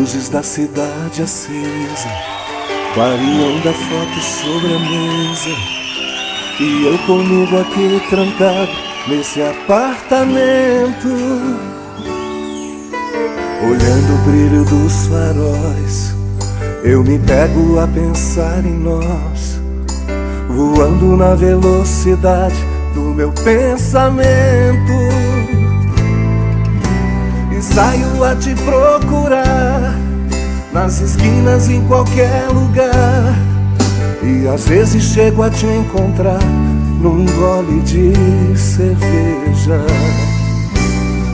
Luzes da cidade acesa, clareando da foto sobre a mesa, e eu comigo aqui trancado nesse apartamento, olhando o brilho dos faróis. Eu me pego a pensar em nós, voando na velocidade do meu pensamento, e saio a te procurar nas esquinas, em qualquer lugar, e às vezes chego a te encontrar num gole de cerveja.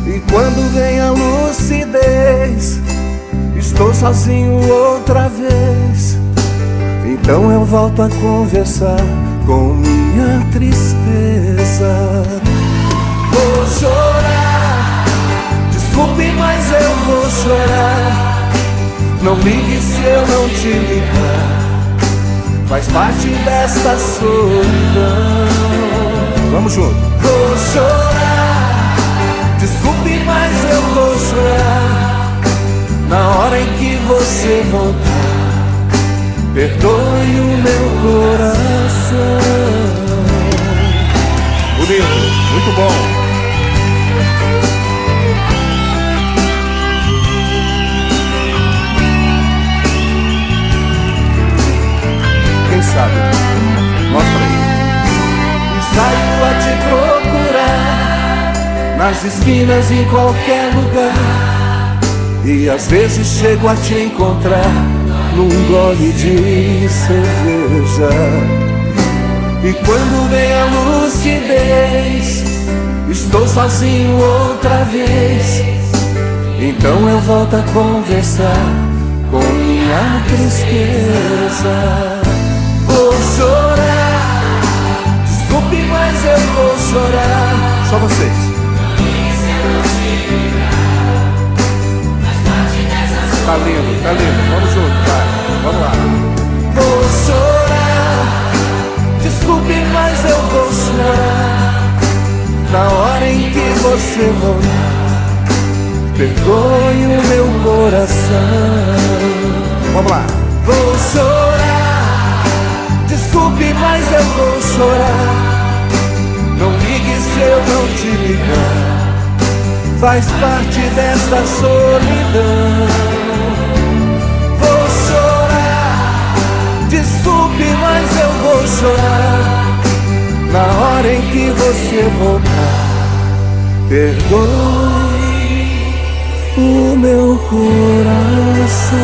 E quando vem a lucidez, estou sozinho outra vez. Então eu volto a conversar com minha tristeza. Vou chorar, desculpe, mas eu vou chorar. Não ligue se eu não te ligar, faz parte desta solidão. Vamos junto. Vou chorar, desculpe, mas eu vou chorar. Na hora em que você voltar, perdoe o meu coração. Bonito, muito bom. Quem sabe? Mostra aí. E saio a te procurar nas esquinas, em qualquer lugar, e às vezes chego a te encontrar num gole de cerveja. E quando vem a lucidez, estou sozinho outra vez. Então eu volto a conversar com minha tristeza. Vou chorar, desculpe, mas eu vou chorar. Só vocês. Tá lindo, tá lindo. Vamos junto, vai. Vamos lá. Vou chorar, desculpe, mas eu vou chorar. Na hora em que você voltar, perdoe o meu coração. Vamos lá. Vou chorar, desculpe, mas eu vou chorar. Não ligue se eu não te ligar, faz parte desta solidão. Vou chorar, desculpe, mas eu vou chorar. Na hora em que você voltar, perdoe o meu coração.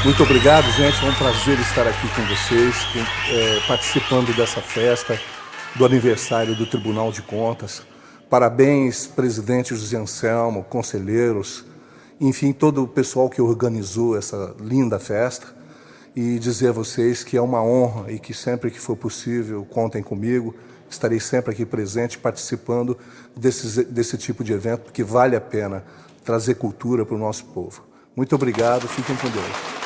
Muito obrigado, gente. É um prazer estar aqui com vocês, participando dessa festa do aniversário do Tribunal de Contas. Parabéns, presidente José Anselmo, conselheiros, enfim, todo o pessoal que organizou essa linda festa. E dizer a vocês que é uma honra e que sempre que for possível, contem comigo. Estarei sempre aqui presente, participando desse tipo de evento, porque vale a pena trazer cultura para o nosso povo. Muito obrigado, fiquem com Deus.